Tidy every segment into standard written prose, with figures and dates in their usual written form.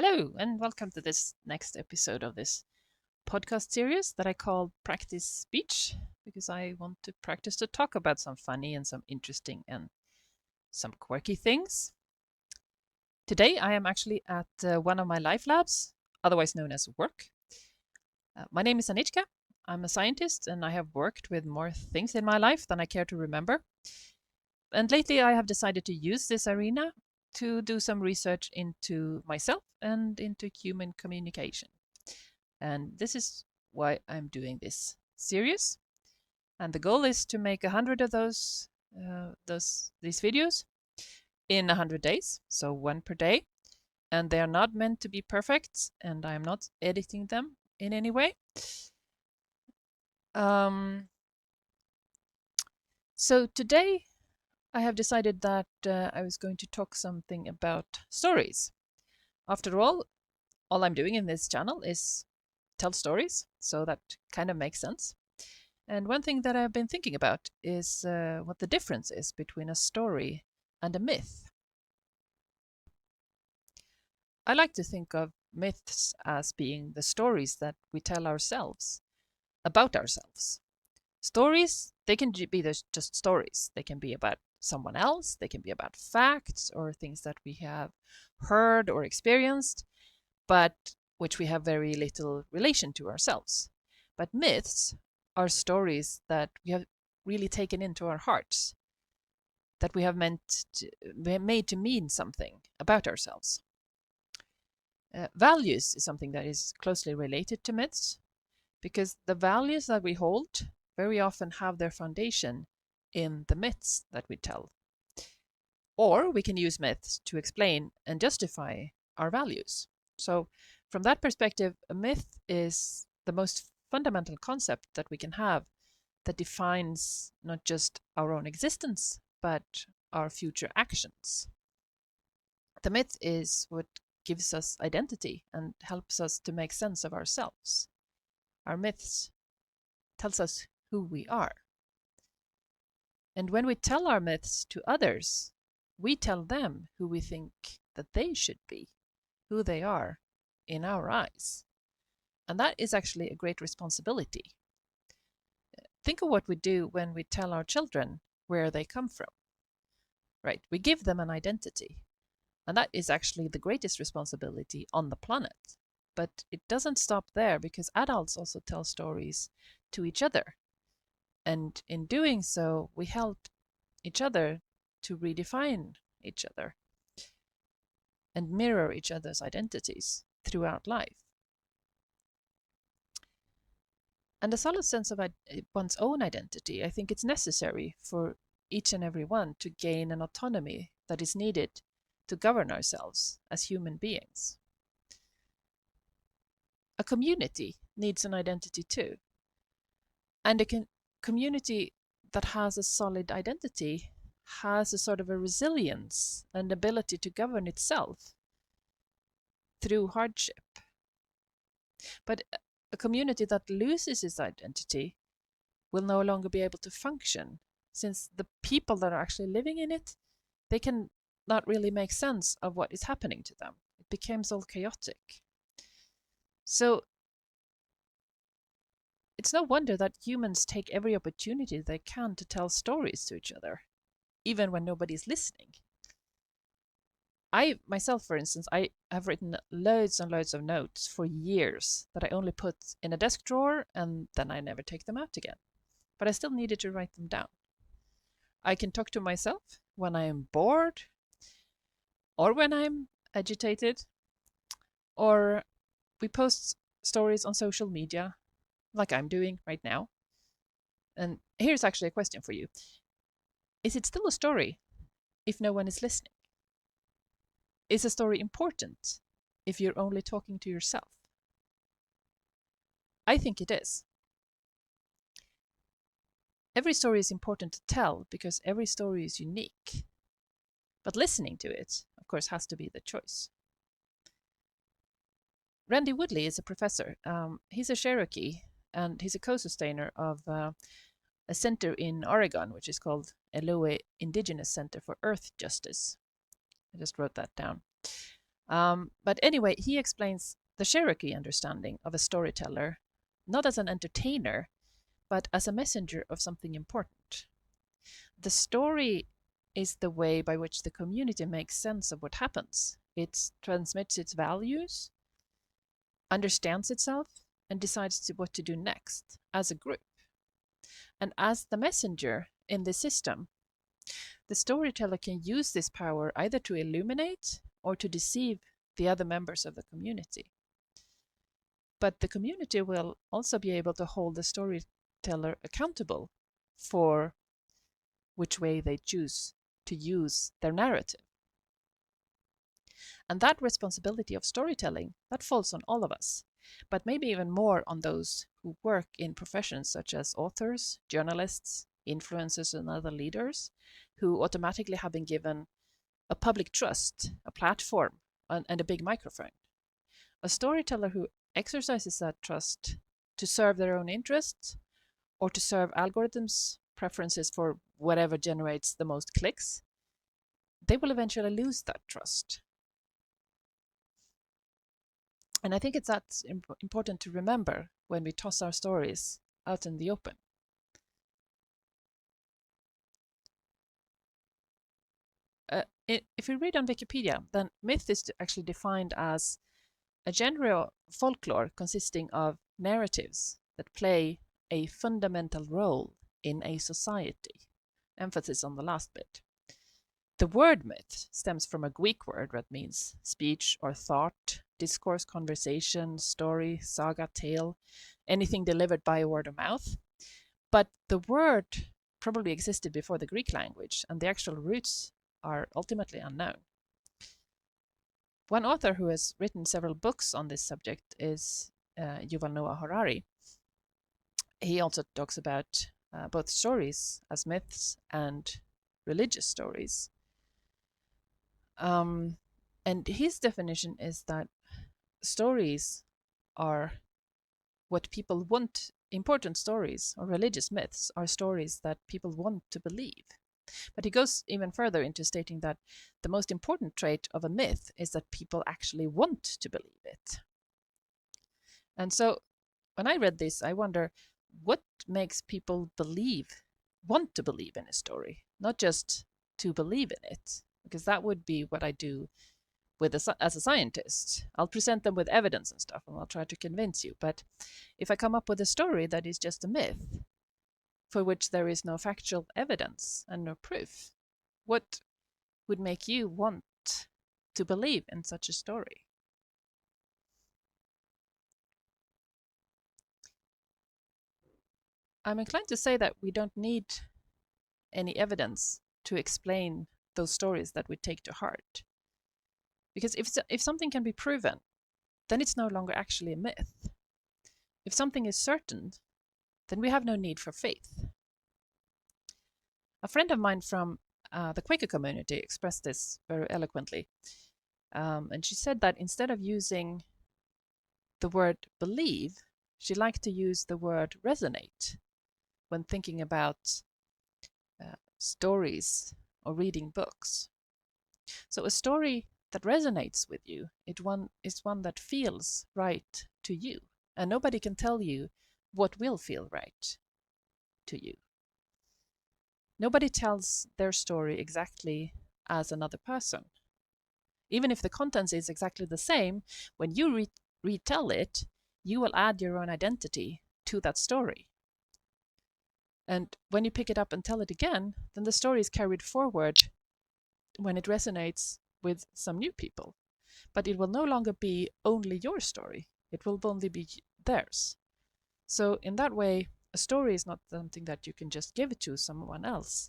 Hello, and welcome to this next episode of this podcast series that I call Practice Speech, because I want to practice to talk about some funny and some interesting and some quirky things. Today, I am actually at one of my life labs, otherwise known as work. My name is Anichka. I'm a scientist and I have worked with more things in my life than I care to remember. And lately, I have decided to use this arena to do some research into myself and into human communication. And this is why I'm doing this series. And the goal is to make 100 of these videos in 100 days, so one per day. And they are not meant to be perfect, and I'm not editing them in any way. So today I have decided that I was going to talk something about stories. After all I'm doing in this channel is tell stories, so that kind of makes sense. And one thing that I've been thinking about is what the difference is between a story and a myth. I like to think of myths as being the stories that we tell ourselves about ourselves. Stories, they can be just stories. They can be about someone else, they can be about facts or things that we have heard or experienced, but which we have very little relation to ourselves. But myths are stories that we have really taken into our hearts, that we have made to mean something about ourselves. Values is something that is closely related to myths because the values that we hold very often have their foundation in the myths that we tell. Or we can use myths to explain and justify our values. So, from that perspective, a myth is the most fundamental concept that we can have that defines not just our own existence, but our future actions. The myth is what gives us identity and helps us to make sense of ourselves. Our myths tells us who we are. And when we tell our myths to others, we tell them who we think that they should be, who they are in our eyes. And that is actually a great responsibility. Think of what we do when we tell our children where they come from. Right? We give them an identity. And that is actually the greatest responsibility on the planet. But it doesn't stop there because adults also tell stories to each other. And in doing so, we help each other to redefine each other and mirror each other's identities throughout life. And a solid sense of one's own identity, I think it's necessary for each and every one to gain an autonomy that is needed to govern ourselves as human beings. A community needs an identity too. And a community that has a solid identity has a sort of a resilience and ability to govern itself through hardship. But a community that loses its identity will no longer be able to function, since the people that are actually living in it, they can not really make sense of what is happening to them. It becomes all chaotic. So it's no wonder that humans take every opportunity they can to tell stories to each other, even when nobody's listening. I myself, for instance, I have written loads and loads of notes for years that I only put in a desk drawer and then I never take them out again. But I still needed to write them down. I can talk to myself when I am bored or when I'm agitated, or we post stories on social media like I'm doing right now. And here's actually a question for you. Is it still a story if no one is listening? Is a story important if you're only talking to yourself? I think it is. Every story is important to tell because every story is unique. But listening to it, of course, has to be the choice. Randy Woodley is a professor. He's a Cherokee and he's a co-sustainer of a center in Oregon, which is called Eloe Indigenous Center for Earth Justice. I just wrote that down. But anyway, he explains the Cherokee understanding of a storyteller not as an entertainer, but as a messenger of something important. The story is the way by which the community makes sense of what happens. It transmits its values, understands itself, and decides what to do next as a group. And as the messenger in this system, the storyteller can use this power either to illuminate or to deceive the other members of the community. But the community will also be able to hold the storyteller accountable for which way they choose to use their narrative. And that responsibility of storytelling, that falls on all of us, but maybe even more on those who work in professions such as authors, journalists, influencers, and other leaders, who automatically have been given a public trust, a platform, and a big microphone. A storyteller who exercises that trust to serve their own interests or to serve algorithms' preferences for whatever generates the most clicks, they will eventually lose that trust. And I think that's important to remember when we toss our stories out in the open. If we read on Wikipedia, then myth is actually defined as a genre of folklore consisting of narratives that play a fundamental role in a society. Emphasis on the last bit. The word myth stems from a Greek word that means speech or thought, discourse, conversation, story, saga, tale, anything delivered by word of mouth. But the word probably existed before the Greek language, and the actual roots are ultimately unknown. One author who has written several books on this subject is Yuval Noah Harari. He also talks about both stories as myths and religious stories. And his definition is that stories are what people want. Important stories or religious myths are stories that people want to believe. But he goes even further into stating that the most important trait of a myth is that people actually want to believe it. And so when I read this, I wonder what makes people want to believe in a story, not just to believe in it, because that would be what I do as a scientist. I'll present them with evidence and stuff, and I'll try to convince you. But if I come up with a story that is just a myth, for which there is no factual evidence and no proof, what would make you want to believe in such a story? I'm inclined to say that we don't need any evidence to explain those stories that we take to heart. Because if something can be proven, then it's no longer actually a myth. If something is certain, then we have no need for faith. A friend of mine from the Quaker community expressed this very eloquently. And she said that instead of using the word believe, she liked to use the word resonate when thinking about stories or reading books. So a story that resonates with you is one that feels right to you. And nobody can tell you what will feel right to you. Nobody tells their story exactly as another person. Even if the contents is exactly the same, when you retell it, you will add your own identity to that story. And when you pick it up and tell it again, then the story is carried forward when it resonates with some new people. But it will no longer be only your story. It will only be theirs. So in that way, a story is not something that you can just give to someone else.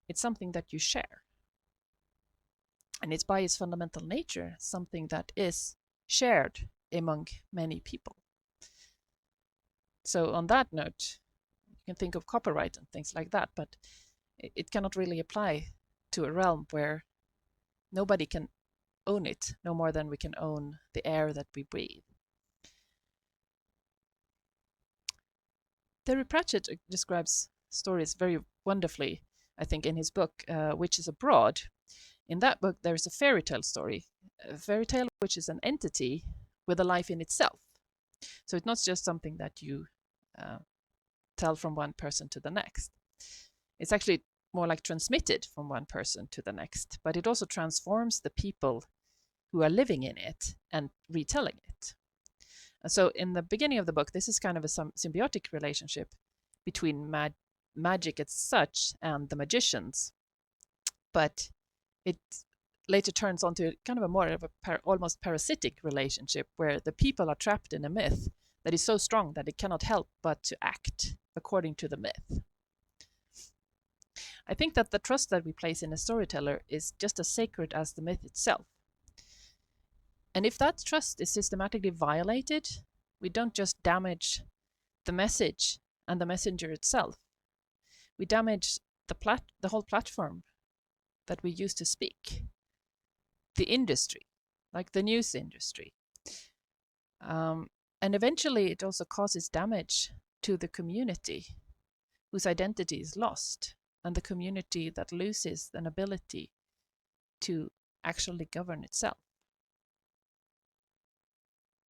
It's something that you share. And it's by its fundamental nature something that is shared among many people. So on that note, you can think of copyright and things like that, but it cannot really apply to a realm where nobody can own it, no more than we can own the air that we breathe. Terry Pratchett describes stories very wonderfully, I think, in his book, Witches Abroad. In that book, there's a fairy tale story, a fairy tale which is an entity with a life in itself. So it's not just something that you tell from one person to the next. It's actually more like transmitted from one person to the next, but it also transforms the people who are living in it and retelling it. And so in the beginning of the book, this is kind of a symbiotic relationship between magic as such and the magicians, but it later turns onto kind of a more of a almost parasitic relationship where the people are trapped in a myth that is so strong that it cannot help but to act according to the myth. I think that the trust that we place in a storyteller is just as sacred as the myth itself. And if that trust is systematically violated, we don't just damage the message and the messenger itself. We damage the whole platform that we use to speak, the industry, like the news industry. And eventually it also causes damage to the community whose identity is lost, and the community that loses an ability to actually govern itself.